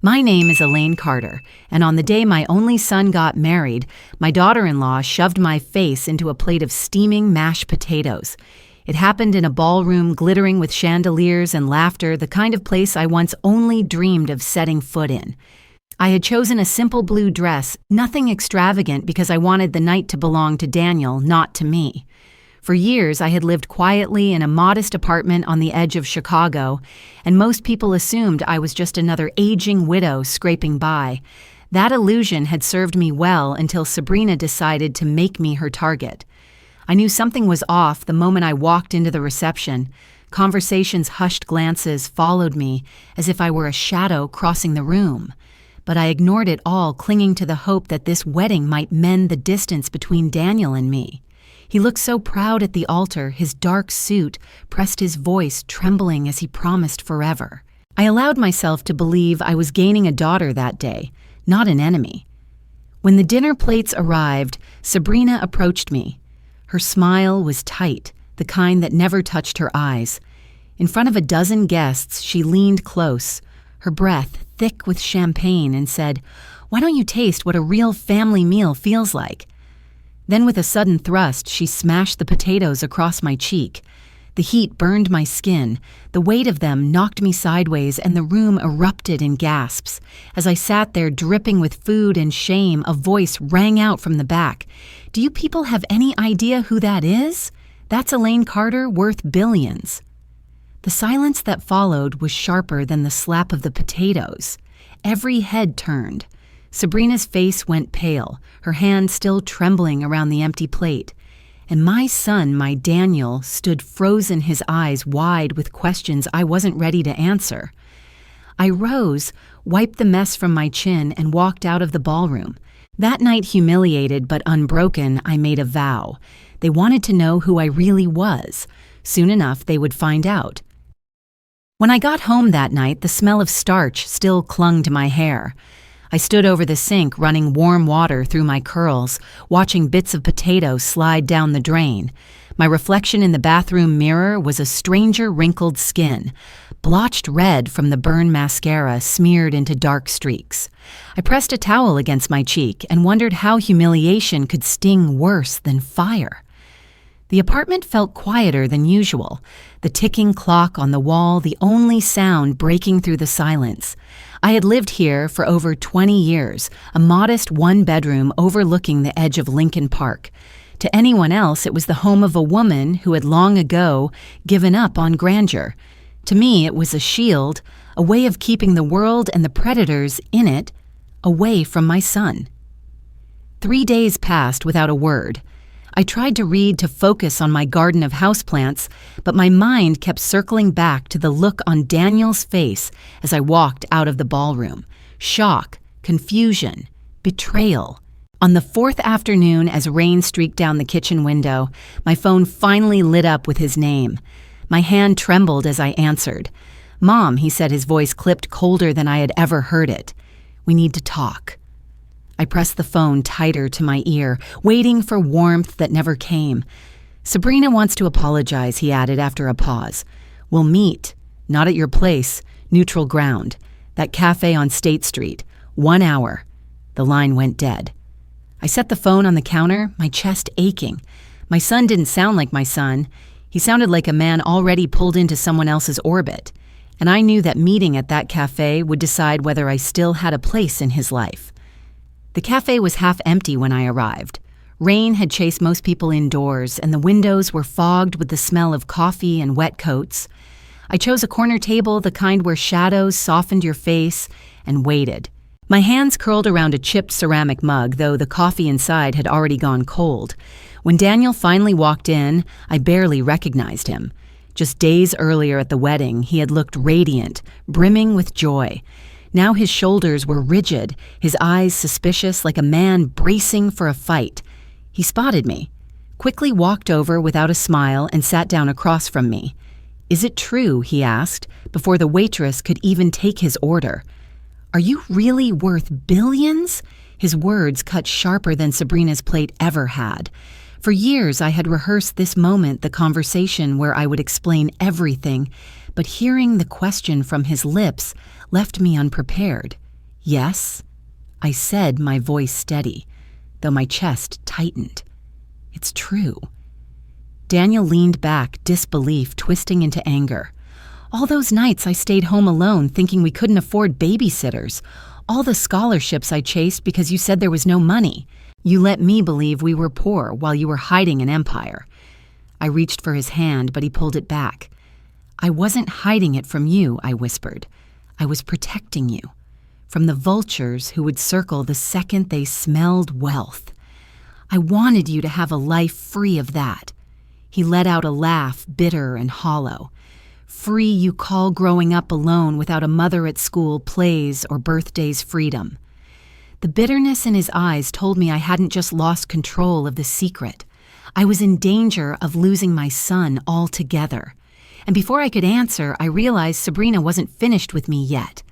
My name is Elaine Carter, and on the day my only son got married, my daughter-in-law shoved my face into a plate of steaming mashed potatoes. It happened in a ballroom glittering with chandeliers and laughter, the kind of place I once only dreamed of setting foot in. I had chosen a simple blue dress, nothing extravagant, because I wanted the night to belong to Daniel, not to me. For years, I had lived quietly in a modest apartment on the edge of Chicago, and most people assumed I was just another aging widow scraping by. That illusion had served me well until Sabrina decided to make me her target. I knew something was off the moment I walked into the reception. Conversation's hushed glances followed me as if I were a shadow crossing the room. But I ignored it all, clinging to the hope that this wedding might mend the distance between Daniel and me. He looked so proud at the altar, his dark suit pressed, his voice trembling as he promised forever. I allowed myself to believe I was gaining a daughter that day, not an enemy. When the dinner plates arrived, Sabrina approached me. Her smile was tight, the kind that never touched her eyes. In front of a dozen guests, she leaned close, her breath thick with champagne, and said, "Why don't you taste what a real family meal feels like?" Then with a sudden thrust, she smashed the potatoes across my cheek. The heat burned my skin. The weight of them knocked me sideways, and the room erupted in gasps. As I sat there dripping with food and shame, a voice rang out from the back. "Do you people have any idea who that is? That's Elaine Carter, worth billions." The silence that followed was sharper than the slap of the potatoes. Every head turned. Sabrina's face went pale, her hand still trembling around the empty plate. And my son, my Daniel, stood frozen, his eyes wide with questions I wasn't ready to answer. I rose, wiped the mess from my chin, and walked out of the ballroom. That night, humiliated but unbroken, I made a vow. They wanted to know who I really was. Soon enough, they would find out. When I got home that night, the smell of starch still clung to my hair. I stood over the sink, running warm water through my curls, watching bits of potato slide down the drain. My reflection in the bathroom mirror was a stranger wrinkled skin, blotched red from the burn mascara smeared into dark streaks. I pressed a towel against my cheek and wondered how humiliation could sting worse than fire. The apartment felt quieter than usual, the ticking clock on the wall the only sound breaking through the silence. I had lived here for over 20 years, a modest one-bedroom overlooking the edge of Lincoln Park. To anyone else, it was the home of a woman who had long ago given up on grandeur. To me, it was a shield, a way of keeping the world and the predators in it away from my son. 3 days passed without a word. I tried to read to focus on my garden of houseplants, but my mind kept circling back to the look on Daniel's face as I walked out of the ballroom. Shock, confusion, betrayal. On the fourth afternoon, as rain streaked down the kitchen window, my phone finally lit up with his name. My hand trembled as I answered. "Mom," he said, his voice clipped colder than I had ever heard it. "We need to talk." I pressed the phone tighter to my ear, waiting for warmth that never came. "Sabrina wants to apologize," he added after a pause. "We'll meet, not at your place, neutral ground, that cafe on State Street, 1 hour." The line went dead. I set the phone on the counter, my chest aching. My son didn't sound like my son. He sounded like a man already pulled into someone else's orbit. And I knew that meeting at that cafe would decide whether I still had a place in his life. The cafe was half empty when I arrived. Rain had chased most people indoors, and the windows were fogged with the smell of coffee and wet coats. I chose a corner table, the kind where shadows softened your face, and waited. My hands curled around a chipped ceramic mug, though the coffee inside had already gone cold. When Daniel finally walked in, I barely recognized him. Just days earlier at the wedding, he had looked radiant, brimming with joy. Now his shoulders were rigid, his eyes suspicious, like a man bracing for a fight. He spotted me, quickly walked over without a smile, and sat down across from me. "Is it true?" he asked, before the waitress could even take his order. "Are you really worth billions?" His words cut sharper than Sabrina's plate ever had. For years I had rehearsed this moment, the conversation where I would explain everything, but hearing the question from his lips left me unprepared. Yes, I said, my voice steady, though my chest tightened. It's true. Daniel leaned back, disbelief twisting into anger. All those nights I stayed home alone thinking we couldn't afford babysitters. All the scholarships I chased because you said there was no money. You let me believe we were poor while you were hiding an empire. I reached for his hand, but he pulled it back. I wasn't hiding it from you, I whispered. I was protecting you. From the vultures who would circle the second they smelled wealth. I wanted you to have a life free of that. He let out a laugh, bitter and hollow. Free you call growing up alone without a mother at school, plays, or birthday's freedom. The bitterness in his eyes told me I hadn't just lost control of the secret. I was in danger of losing my son altogether. And before I could answer, I realized Sabrina wasn't finished with me yet.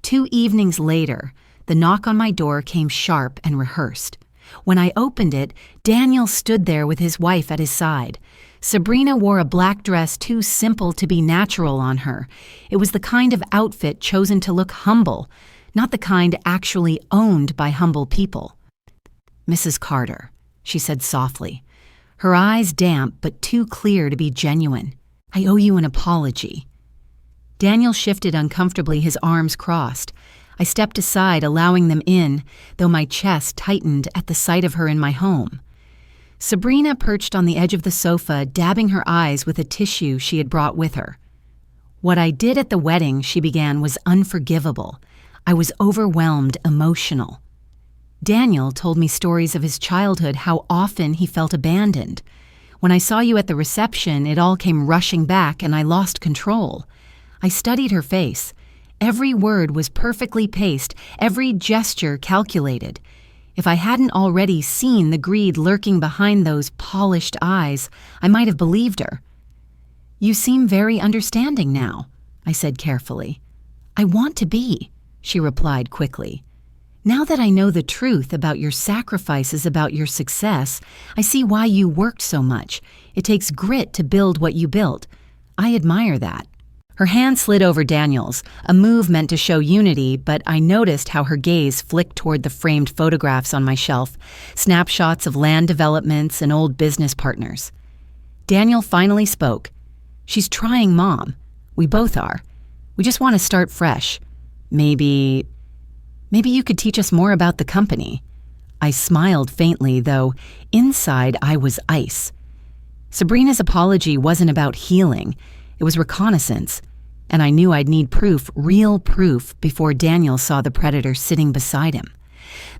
2 evenings later, the knock on my door came sharp and rehearsed. When I opened it, Daniel stood there with his wife at his side. Sabrina wore a black dress too simple to be natural on her. It was the kind of outfit chosen to look humble, not the kind actually owned by humble people. "Mrs. Carter," she said softly, her eyes damp but too clear to be genuine. "I owe you an apology." Daniel shifted uncomfortably, his arms crossed. I stepped aside, allowing them in, though my chest tightened at the sight of her in my home. Sabrina perched on the edge of the sofa, dabbing her eyes with a tissue she had brought with her. "What I did at the wedding," she began, "was unforgivable. I was overwhelmed, emotional. Daniel told me stories of his childhood, how often he felt abandoned. When I saw you at the reception, it all came rushing back and I lost control." I studied her face. Every word was perfectly paced, every gesture calculated. If I hadn't already seen the greed lurking behind those polished eyes, I might have believed her. "You seem very understanding now," I said carefully. "I want to be," she replied quickly. "Now that I know the truth about your sacrifices, about your success, I see why you worked so much. It takes grit to build what you built. I admire that." Her hand slid over Daniel's, a move meant to show unity, but I noticed how her gaze flicked toward the framed photographs on my shelf, snapshots of land developments and old business partners. Daniel finally spoke. "She's trying, Mom. We both are. We just want to start fresh. Maybe you could teach us more about the company." I smiled faintly, though inside I was ice. Sabrina's apology wasn't about healing. It was reconnaissance. And I knew I'd need proof, real proof, before Daniel saw the predator sitting beside him.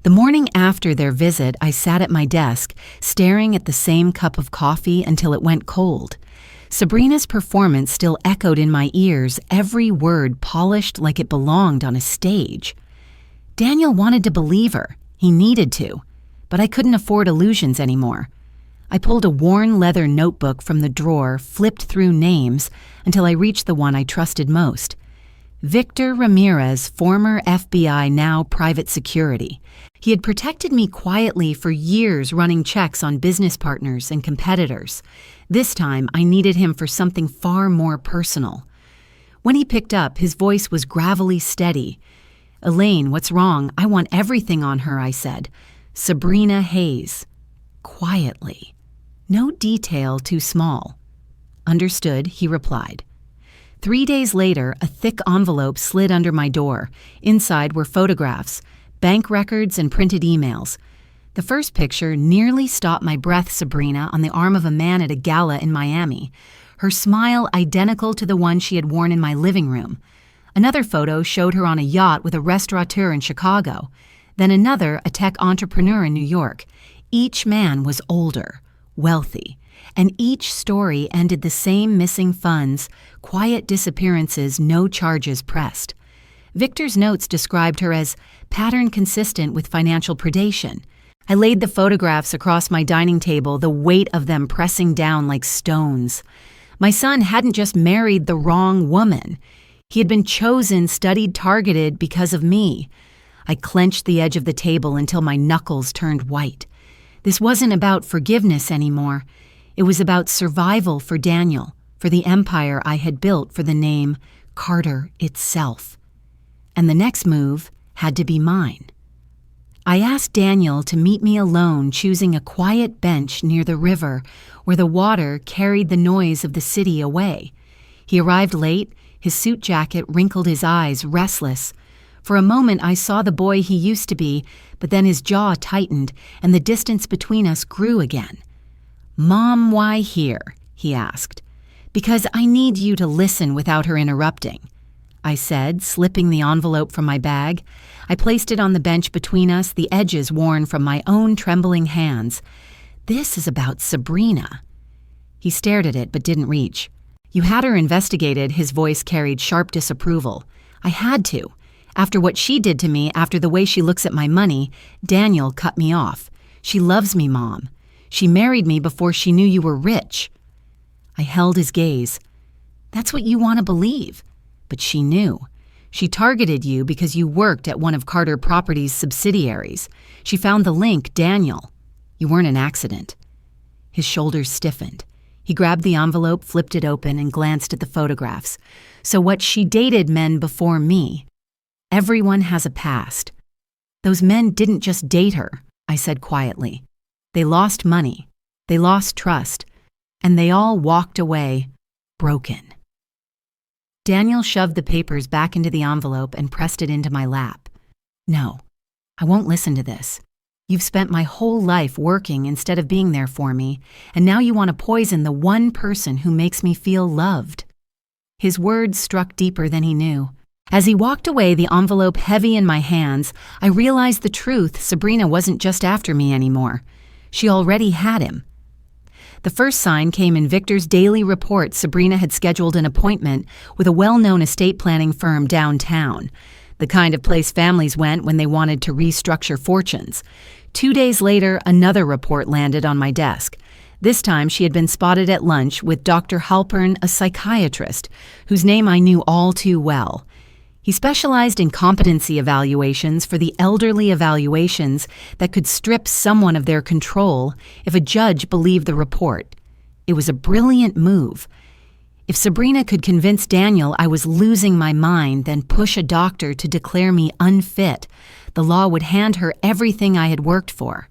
The morning after their visit, I sat at my desk, staring at the same cup of coffee until it went cold. Sabrina's performance still echoed in my ears, every word polished like it belonged on a stage. Daniel wanted to believe her. He needed to. But I couldn't afford illusions anymore. I pulled a worn leather notebook from the drawer, flipped through names, until I reached the one I trusted most. Victor Ramirez, former FBI, now private security. He had protected me quietly for years, running checks on business partners and competitors. This time, I needed him for something far more personal. When he picked up, his voice was gravelly steady. "Elaine, what's wrong? I want everything on her," I said. "Sabrina Hayes." Quietly. No detail too small. "Understood," he replied. 3 days later, a thick envelope slid under my door. Inside were photographs, bank records, and printed emails. The first picture nearly stopped my breath: Sabrina on the arm of a man at a gala in Miami, her smile identical to the one she had worn in my living room. Another photo showed her on a yacht with a restaurateur in Chicago. Then another, a tech entrepreneur in New York. Each man was older, wealthy, and each story ended the same: missing funds, quiet disappearances, no charges pressed. Victor's notes described her as pattern consistent with financial predation. I laid the photographs across my dining table, the weight of them pressing down like stones. My son hadn't just married the wrong woman. He had been chosen, studied, targeted because of me. I clenched the edge of the table until my knuckles turned white. This wasn't about forgiveness anymore. It was about survival for Daniel, for the empire I had built, for the name Carter itself. And the next move had to be mine. I asked Daniel to meet me alone, choosing a quiet bench near the river where the water carried the noise of the city away. He arrived late, his suit jacket wrinkled his eyes, restless. For a moment I saw the boy he used to be, but then his jaw tightened and the distance between us grew again. "Mom, why here?" he asked. "Because I need you to listen without her interrupting," I said, slipping the envelope from my bag. I placed it on the bench between us, the edges worn from my own trembling hands. "This is about Sabrina." He stared at it but didn't reach. "You had her investigated," his voice carried sharp disapproval. "I had to. After what she did to me, after the way she looks at my money, Daniel cut me off. She loves me, Mom. She married me before she knew you were rich." I held his gaze. "That's what you want to believe. But she knew. She targeted you because you worked at one of Carter Properties' subsidiaries. She found the link, Daniel. You weren't an accident." His shoulders stiffened. He grabbed the envelope, flipped it open, and glanced at the photographs. "So what, she dated men before me? Everyone has a past." "Those men didn't just date her," I said quietly. "They lost money. They lost trust. And they all walked away, broken." Daniel shoved the papers back into the envelope and pressed it into my lap. "No, I won't listen to this. You've spent my whole life working instead of being there for me, and now you want to poison the one person who makes me feel loved." His words struck deeper than he knew. As he walked away, the envelope heavy in my hands, I realized the truth. Sabrina wasn't just after me anymore. She already had him. The first sign came in Victor's daily report. Sabrina had scheduled an appointment with a well-known estate planning firm downtown, the kind of place families went when they wanted to restructure fortunes. 2 days later, another report landed on my desk. This time she had been spotted at lunch with Dr. Halpern, a psychiatrist, whose name I knew all too well. He specialized in competency evaluations for the elderly, evaluations that could strip someone of their control if a judge believed the report. It was a brilliant move. If Sabrina could convince Daniel I was losing my mind, then push a doctor to declare me unfit, the law would hand her everything I had worked for.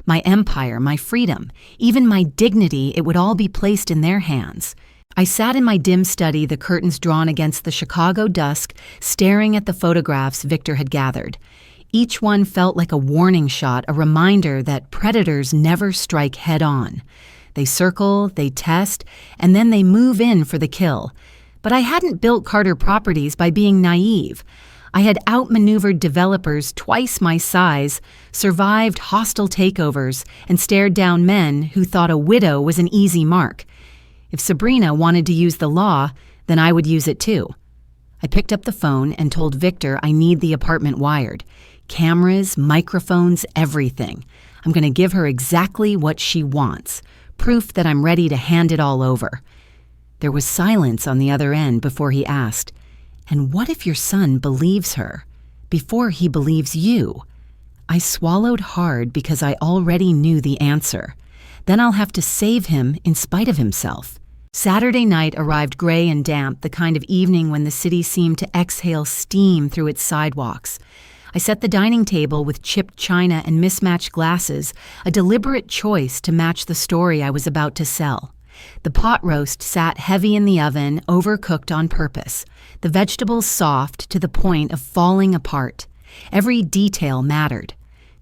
My empire, my freedom, even my dignity, it would all be placed in their hands. I sat in my dim study, the curtains drawn against the Chicago dusk, staring at the photographs Victor had gathered. Each one felt like a warning shot, a reminder that predators never strike head-on. They circle, they test, and then they move in for the kill. But I hadn't built Carter Properties by being naive. I had outmaneuvered developers twice my size, survived hostile takeovers, and stared down men who thought a widow was an easy mark. If Sabrina wanted to use the law, then I would use it too. I picked up the phone and told Victor I need the apartment wired. Cameras, microphones, everything. I'm going to give her exactly what she wants. Proof that I'm ready to hand it all over. There was silence on the other end before he asked, "And what if your son believes her before he believes you?" I swallowed hard because I already knew the answer. Then I'll have to save him in spite of himself. Saturday night arrived gray and damp, the kind of evening when the city seemed to exhale steam through its sidewalks. I set the dining table with chipped china and mismatched glasses, a deliberate choice to match the story I was about to sell. The pot roast sat heavy in the oven, overcooked on purpose. The vegetables soft to the point of falling apart. Every detail mattered.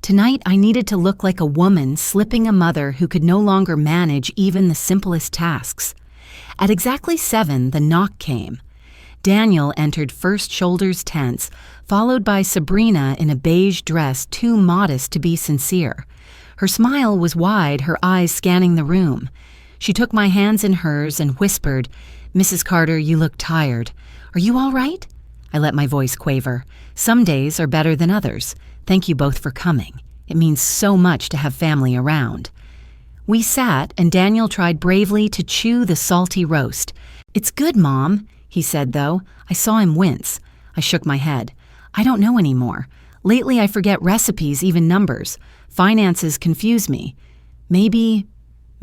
Tonight, I needed to look like a woman slipping a mother who could no longer manage even the simplest tasks. At exactly 7, the knock came. Daniel entered first, shoulders tense, followed by Sabrina in a beige dress too modest to be sincere. Her smile was wide, her eyes scanning the room. She took my hands in hers and whispered, "Mrs. Carter, you look tired. Are you all right?" I let my voice quaver. "Some days are better than others. Thank you both for coming. It means so much to have family around." We sat, and Daniel tried bravely to chew the salty roast. "It's good, Mom," he said, though. I saw him wince. I shook my head. "I don't know anymore. Lately I forget recipes, even numbers. Finances confuse me. Maybe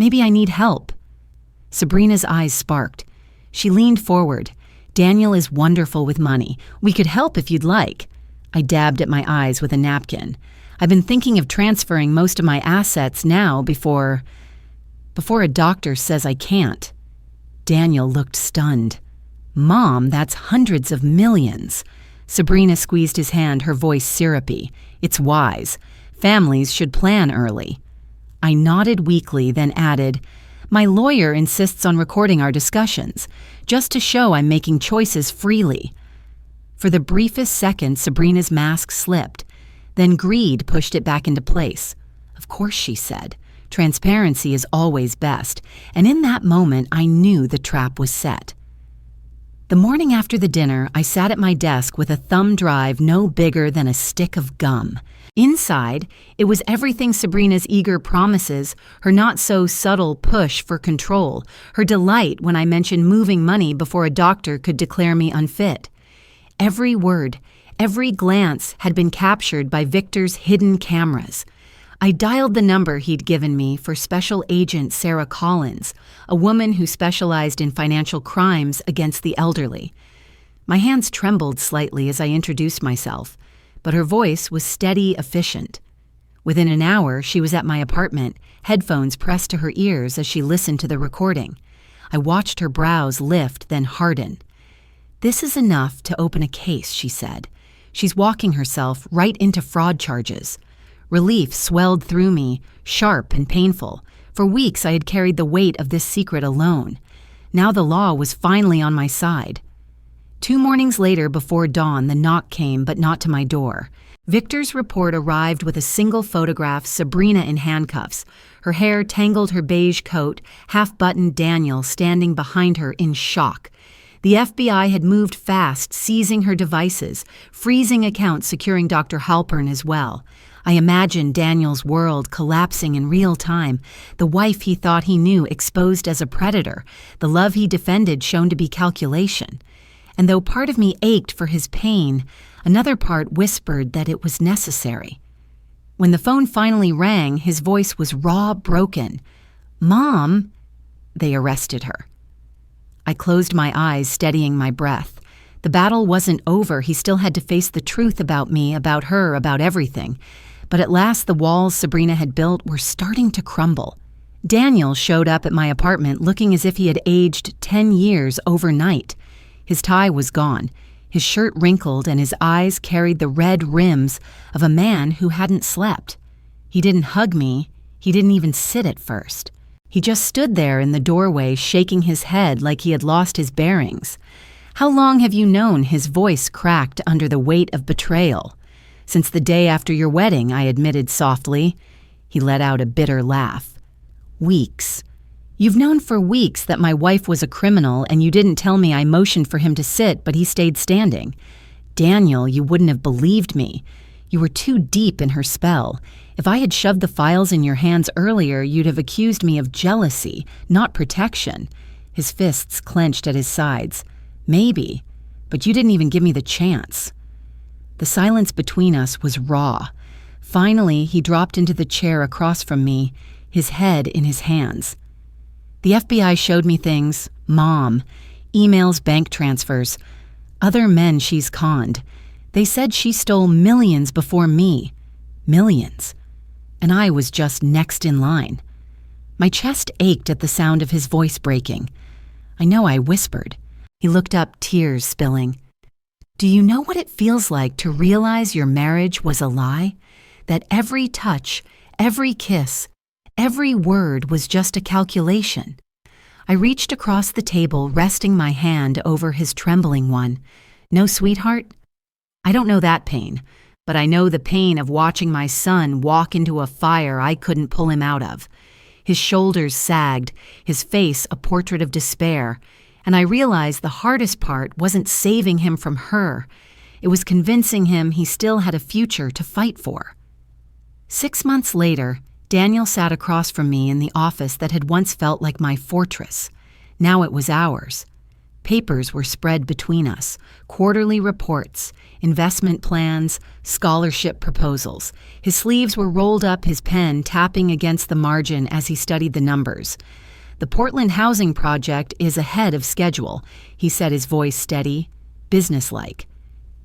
I need help." Sabrina's eyes sparked. She leaned forward. "Daniel is wonderful with money. We could help if you'd like." I dabbed at my eyes with a napkin. I've been thinking of transferring most of my assets now before a doctor says I can't. Daniel looked stunned. Mom, that's hundreds of millions. Sabrina squeezed his hand, her voice syrupy. It's wise. Families should plan early. I nodded weakly, then added, my lawyer insists on recording our discussions, just to show I'm making choices freely. For the briefest second, Sabrina's mask slipped. Then greed pushed it back into place. Of course, she said. Transparency is always best, and in that moment I knew the trap was set. The morning after the dinner, I sat at my desk with a thumb drive no bigger than a stick of gum. Inside, it was everything Sabrina's eager promises, her not-so-subtle push for control, her delight when I mentioned moving money before a doctor could declare me unfit. Every word, every glance had been captured by Victor's hidden cameras. I dialed the number he'd given me for Special Agent Sarah Collins, a woman who specialized in financial crimes against the elderly. My hands trembled slightly as I introduced myself, but her voice was steady, efficient. Within an hour, she was at my apartment, headphones pressed to her ears as she listened to the recording. I watched her brows lift, then harden. This is enough to open a case, she said. She's walking herself right into fraud charges. Relief swelled through me, sharp and painful. For weeks I had carried the weight of this secret alone. Now the law was finally on my side. 2 mornings later, before dawn, the knock came, but not to my door. Victor's report arrived with a single photograph, Sabrina in handcuffs. Her hair tangled her beige coat, half-buttoned Daniel standing behind her in shock. The FBI had moved fast, seizing her devices, freezing accounts securing Dr. Halpern as well. I imagined Daniel's world collapsing in real time, the wife he thought he knew exposed as a predator, the love he defended shown to be calculation. And though part of me ached for his pain, another part whispered that it was necessary. When the phone finally rang, his voice was raw, broken. "Mom!" They arrested her. I closed my eyes, steadying my breath. The battle wasn't over. He still had to face the truth about me, about her, about everything. But at last the walls Sabrina had built were starting to crumble. Daniel showed up at my apartment looking as if he had aged 10 years overnight. His tie was gone, his shirt wrinkled, and his eyes carried the red rims of a man who hadn't slept. He didn't hug me. He didn't even sit at first. He just stood there in the doorway, shaking his head like he had lost his bearings. "How long have you known?" His voice cracked under the weight of betrayal. "Since the day after your wedding," I admitted softly. He let out a bitter laugh. "Weeks. You've known for weeks that my wife was a criminal, and you didn't tell me. I motioned for him to sit, but he stayed standing. Daniel, you wouldn't have believed me. You were too deep in her spell. If I had shoved the files in your hands earlier, you'd have accused me of jealousy, not protection." His fists clenched at his sides. "Maybe, but you didn't even give me the chance." The silence between us was raw. Finally, he dropped into the chair across from me, his head in his hands. "The FBI showed me things. Mom. Emails, bank transfers. Other men she's conned. They said she stole millions before me. Millions. And I was just next in line." My chest ached at the sound of his voice breaking. I know I whispered. He looked up, tears spilling. "Do you know what it feels like to realize your marriage was a lie? That every touch, every kiss, every word was just a calculation?" I reached across the table, resting my hand over his trembling one. "No, sweetheart? I don't know that pain, but I know the pain of watching my son walk into a fire I couldn't pull him out of." His shoulders sagged, his face a portrait of despair, and I realized the hardest part wasn't saving him from her. It was convincing him he still had a future to fight for. 6 months later, Daniel sat across from me in the office that had once felt like my fortress. Now it was ours. Papers were spread between us, quarterly reports, investment plans, scholarship proposals. His sleeves were rolled up, his pen tapping against the margin as he studied the numbers. "The Portland housing project is ahead of schedule," he said, his voice steady, businesslike.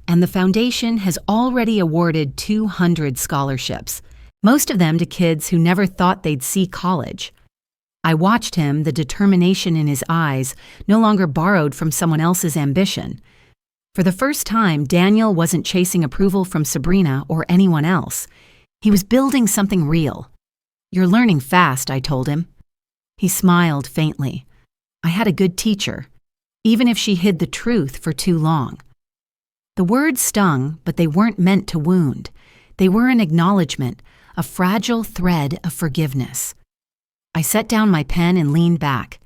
and the foundation has already awarded 200 scholarships, most of them to kids who never thought they'd see college. I watched him, the determination in his eyes, no longer borrowed from someone else's ambition. For the first time, Daniel wasn't chasing approval from Sabrina or anyone else. He was building something real. "You're learning fast," I told him. He smiled faintly. I had a good teacher, even if she hid the truth for too long. The words stung, but they weren't meant to wound. They were an acknowledgement, a fragile thread of forgiveness. I set down my pen and leaned back.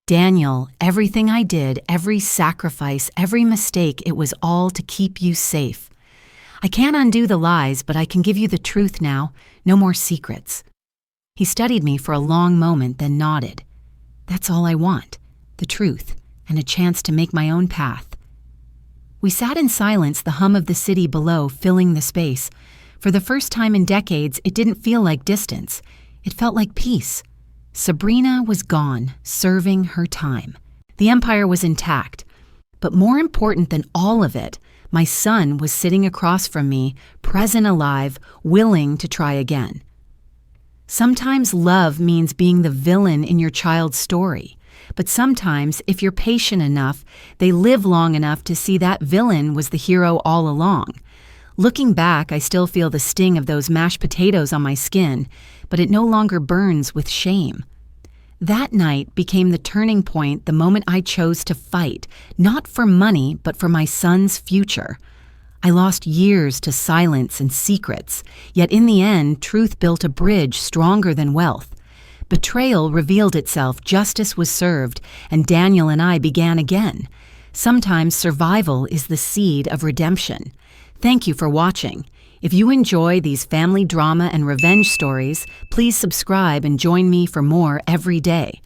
"Daniel, everything I did, every sacrifice, every mistake, it was all to keep you safe. I can't undo the lies, but I can give you the truth now. No more secrets." He studied me for a long moment, then nodded. "That's all I want, the truth, and a chance to make my own path." We sat in silence, the hum of the city below filling the space. For the first time in decades, it didn't feel like distance. It felt like peace. Sabrina was gone, serving her time. The empire was intact. But more important than all of it, my son was sitting across from me, present, alive, willing to try again. Sometimes love means being the villain in your child's story. But sometimes, if you're patient enough, they live long enough to see that villain was the hero all along. Looking back, I still feel the sting of those mashed potatoes on my skin, but it no longer burns with shame. That night became the turning point, the moment I chose to fight, not for money, but for my son's future. I lost years to silence and secrets, yet in the end, truth built a bridge stronger than wealth. Betrayal revealed itself, justice was served, and Daniel and I began again. Sometimes survival is the seed of redemption. Thank you for watching. If you enjoy these family drama and revenge stories, please subscribe and join me for more every day.